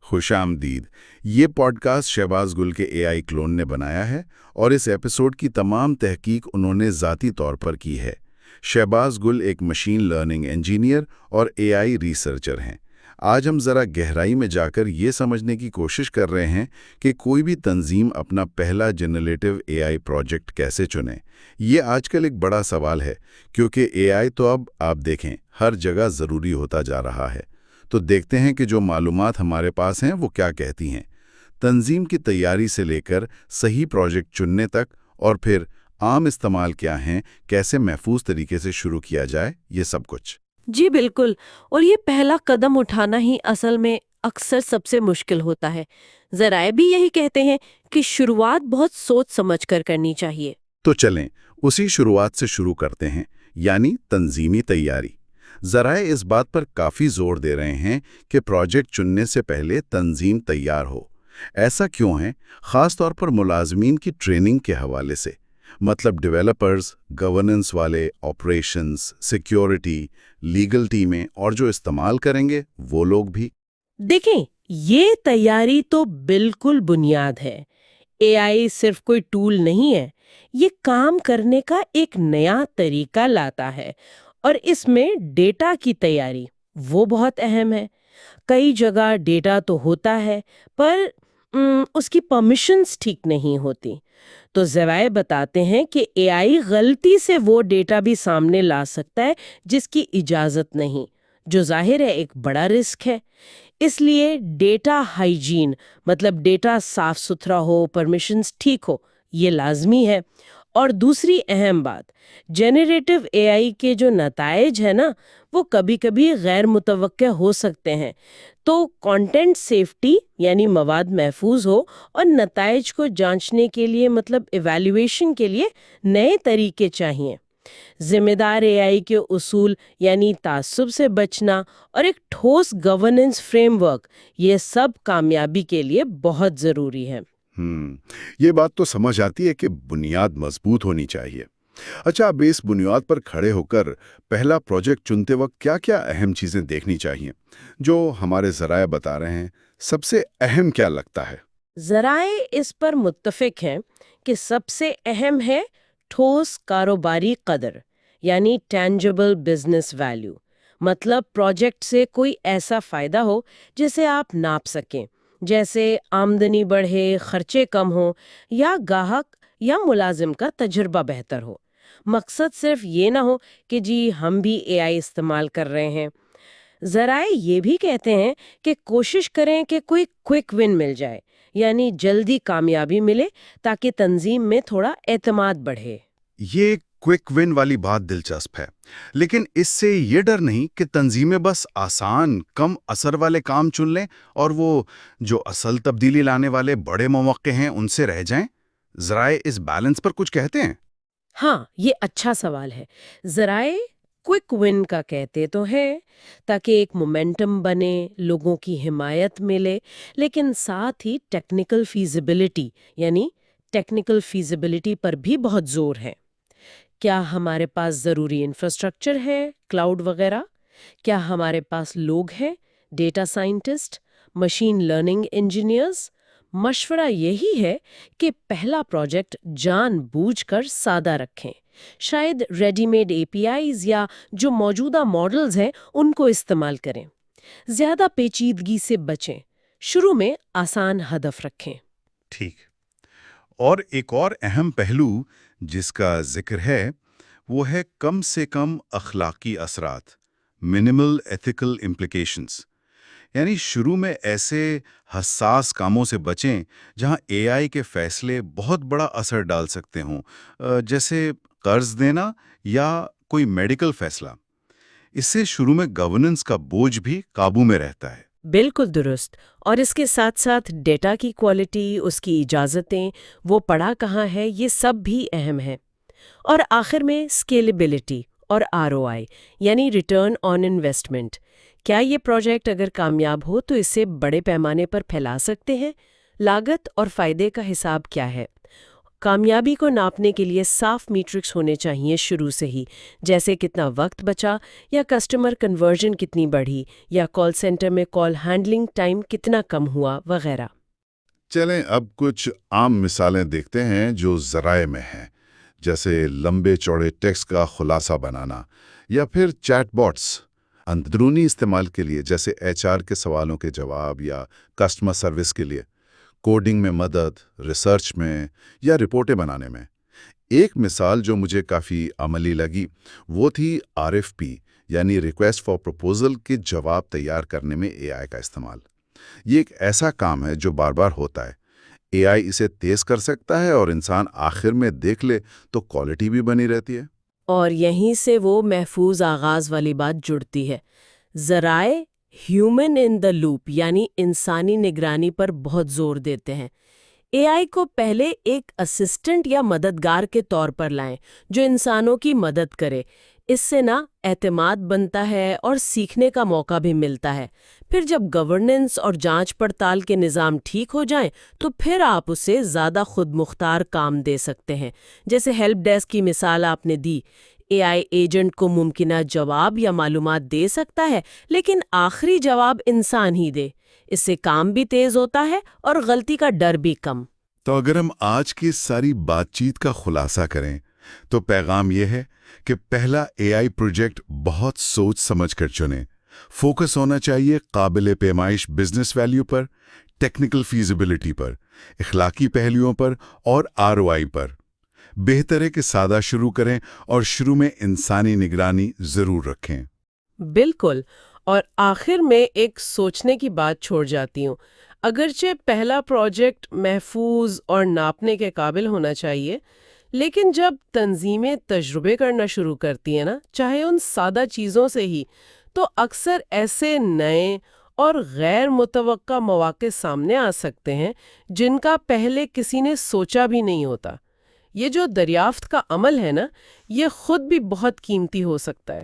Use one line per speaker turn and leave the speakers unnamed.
खुश आमदीद। ये पॉडकास्ट शहबाज गुल के एआई क्लोन ने बनाया है और इस एपिसोड की तमाम तहकीक उन्होंने ज़ाती तौर पर की है। शहबाज गुल एक मशीन लर्निंग इंजीनियर और एआई रिसर्चर हैं। आज हम ज़रा गहराई में जाकर ये समझने की कोशिश कर रहे हैं कि कोई भी तंजीम अपना पहला जनरेटिव एआई प्रोजेक्ट कैसे चुने। ये आजकल एक बड़ा सवाल है, क्योंकि एआई तो अब आप देखें हर जगह ज़रूरी होता जा रहा है। तो देखते हैं कि जो मालूमात हमारे पास हैं वो क्या कहती हैं, तंजीम की तैयारी से लेकर सही प्रोजेक्ट चुनने तक, और फिर आम इस्तेमाल क्या हैं, कैसे महफूज तरीके से शुरू किया जाए, ये सब कुछ।
जी बिल्कुल। और ये पहला कदम उठाना ही असल में अक्सर सबसे मुश्किल होता है। ज़राए भी यही कहते हैं कि शुरुआत बहुत सोच समझ कर करनी चाहिए।
तो चलें उसी शुरुआत से शुरू करते हैं, यानी तंजीमी तैयारी। ज़राए इस बात पर काफ़ी जोर दे रहे हैं कि प्रोजेक्ट चुनने से पहले तंजीम तैयार हो। ऐसा क्यों है? ख़ास तौर पर मुलाजमीन की ट्रेनिंग के हवाले से, मतलब डेवलपर्स, गवर्नेंस वाले, ऑपरेशंस, सिक्योरिटी, लीगल टीमें और जो इस्तेमाल करेंगे वो लोग भी।
देखें, ये तैयारी तो बिल्कुल बुनियाद है। एआई सिर्फ कोई टूल नहीं है, ये काम करने का एक नया तरीका लाता है। और इसमें डेटा की तैयारी वो बहुत अहम है। कई जगह डेटा तो होता है, पर उसकी परमिशंस ठीक नहीं होती। तो ज़राए बताते हैं कि एआई गलती से वो डेटा भी सामने ला सकता है जिसकी इजाज़त नहीं, जो जाहिर है एक बड़ा रिस्क है। इसलिए डेटा हाइजीन, मतलब डेटा साफ सुथरा हो, परमिशंस ठीक हो, ये लाजमी है। और दूसरी अहम बात, जेनरेटिव एआई के जो नतायज है ना, वो कभी-कभी गैर मुतवक्के हो सकते हैं। तो कंटेंट सेफ्टी यानी मवाद महफूज हो, और नतायज को जांचने के लिए, मतलब इवैल्यूएशन के लिए नए तरीके चाहिए। जिम्मेदार एआई के उसूल यानी तासुब से बचना और एक ठोस गवर्नेंस फ्रेमवर्क, ये सब कामयाबी के लिए बहुत ज़रूरी है।
ये बात तो समझ आती है कि बुनियाद मजबूत होनी चाहिए। अच्छा, अब इस बुनियाद पर खड़े होकर पहला प्रोजेक्ट चुनते वक्त क्या-क्या अहम चीजें देखनी चाहिए, जो हमारे ज़राए बता रहे हैं? सबसे अहम क्या लगता है?
ज़राए इस पर मुत्तफिक हैं कि सबसे अहम है ठोस कारोबारी कदर, यानी टैंजिबल बिजनेस वैल्यू। मतलब प्रोजेक्ट से कोई ऐसा फायदा हो जिसे आप नाप सकें, जैसे आमदनी बढ़े, खर्चे कम हो, या ग्राहक या मुलाजिम का तजुर्बा बेहतर हो। मकसद सिर्फ ये ना हो कि जी हम भी एआई इस्तेमाल कर रहे हैं। ज़राए ये भी कहते हैं कि कोशिश करें कि कोई क्विक विन मिल जाए, यानी जल्दी कामयाबी मिले, ताकि तंजीम में थोड़ा एतमाद बढ़े।
ये क्विक विन वाली बात दिलचस्प है, लेकिन इससे ये डर नहीं कि तंजीमें बस आसान, कम असर वाले काम चुन लें और वो जो असल तब्दीली लाने वाले बड़े मौके हैं उनसे रह जाएं? ज़राए इस बैलेंस पर कुछ कहते हैं?
हाँ, ये अच्छा सवाल है। ज़राए क्विक विन का कहते तो हैं, ताकि एक मोमेंटम बने, लोगों की हिमायत मिले, लेकिन साथ ही टेक्निकल फीजिबिलिटी पर भी बहुत जोर है। क्या हमारे पास ज़रूरी इंफ्रास्ट्रक्चर है, क्लाउड वगैरह? क्या हमारे पास लोग हैं, data scientist, machine learning engineers? मशवरा यही है कि पहला प्रोजेक्ट जानबूझकर सादा रखें। शायद रेडीमेड एपीआईज या जो मौजूदा मॉडल्स हैं उनको इस्तेमाल करें। ज़्यादा पेचीदगी से बचें। शुरू में आसान हदफ रखें।
ठीक। और एक और अहम पहलू जिसका जिक्र है, वो है कम से कम अखलाकी असरात, मिनिमल एथिकल इम्प्लिकेशंस। यानी शुरू में ऐसे हसास कामों से बचें जहां एआई के फैसले बहुत बड़ा असर डाल सकते हों, जैसे कर्ज देना या कोई मेडिकल फैसला। इससे शुरू में गवर्नेंस का बोझ भी काबू में रहता है।
बिल्कुल दुरुस्त। और इसके साथ साथ डेटा की क्वालिटी, उसकी इजाज़तें, वो पड़ा कहाँ है, ये सब भी अहम है। और आखिर में स्केलेबिलिटी और आरओआई, यानी रिटर्न ऑन इन्वेस्टमेंट। क्या ये प्रोजेक्ट अगर कामयाब हो तो इसे बड़े पैमाने पर फैला सकते हैं? लागत और फायदे का हिसाब क्या है? کامیابی کو ناپنے کے لیے صاف میٹرکس ہونے چاہیے شروع سے ہی، جیسے کتنا وقت بچا، یا کسٹمر کنورژن کتنی بڑھی، یا کال سینٹر میں کال ہینڈلنگ ٹائم کتنا کم ہوا وغیرہ۔
چلیں اب کچھ عام مثالیں دیکھتے ہیں جو ذرائع میں ہیں، جیسے لمبے چوڑے ٹیکسٹ کا خلاصہ بنانا یا پھر چیٹ باٹس اندرونی استعمال کے لیے، جیسے HR کے سوالوں کے جواب یا کسٹمر سروس کے لیے، کوڈنگ میں مدد، ریسرچ میں یا رپورٹیں بنانے میں۔ ایک مثال جو مجھے کافی عملی لگی وہ تھی RFP یعنی ریکویسٹ فار پروپوزل کے جواب تیار کرنے میں AI کا استعمال۔ یہ ایک ایسا کام ہے جو بار بار ہوتا ہے، AI اسے تیز کر سکتا ہے اور انسان آخر میں دیکھ لے تو کوالٹی بھی بنی رہتی ہے۔
اور یہیں سے وہ محفوظ آغاز والی بات جڑتی ہے، ذرائع ہیومن ان دا لوپ یعنی انسانی نگرانی پر بہت زور دیتے ہیں۔ AI کو پہلے ایک اسسٹنٹ یا مددگار کے طور پر لائیں جو انسانوں کی مدد کرے، اس سے نا اعتماد بنتا ہے اور سیکھنے کا موقع بھی ملتا ہے۔ پھر جب گورننس اور جانچ پڑتال کے نظام ٹھیک ہو جائیں تو پھر آپ اسے زیادہ خود مختار کام دے سکتے ہیں، جیسے ہیلپ ڈیسک کی مثال آپ نے دی۔ AI ایجنٹ کو ممکنہ جواب یا معلومات دے سکتا ہے، لیکن آخری جواب انسان ہی دے۔ اس سے کام بھی تیز ہوتا ہے اور غلطی کا ڈر بھی کم۔
تو اگر ہم آج کی ساری بات چیت کا خلاصہ کریں تو پیغام یہ ہے کہ پہلا AI پروجیکٹ بہت سوچ سمجھ کر چنیں۔ فوکس ہونا چاہیے قابل پیمائش بزنس ویلیو پر، ٹیکنیکل فیزیبلٹی پر، اخلاقی پہلوؤں پر اور ROI پر۔ بہتر ہے کہ سادہ شروع کریں اور شروع میں انسانی نگرانی ضرور رکھیں۔
بالکل، اور آخر میں ایک سوچنے کی بات چھوڑ جاتی ہوں۔ اگرچہ پہلا پروجیکٹ محفوظ اور ناپنے کے قابل ہونا چاہیے، لیکن جب تنظیمیں تجربے کرنا شروع کرتی ہیں نا، چاہے ان سادہ چیزوں سے ہی، تو اکثر ایسے نئے اور غیر متوقع مواقع سامنے آ سکتے ہیں جن کا پہلے کسی نے سوچا بھی نہیں ہوتا۔ یہ جو دریافت کا عمل ہے نا، یہ خود بھی بہت قیمتی ہو سکتا ہے۔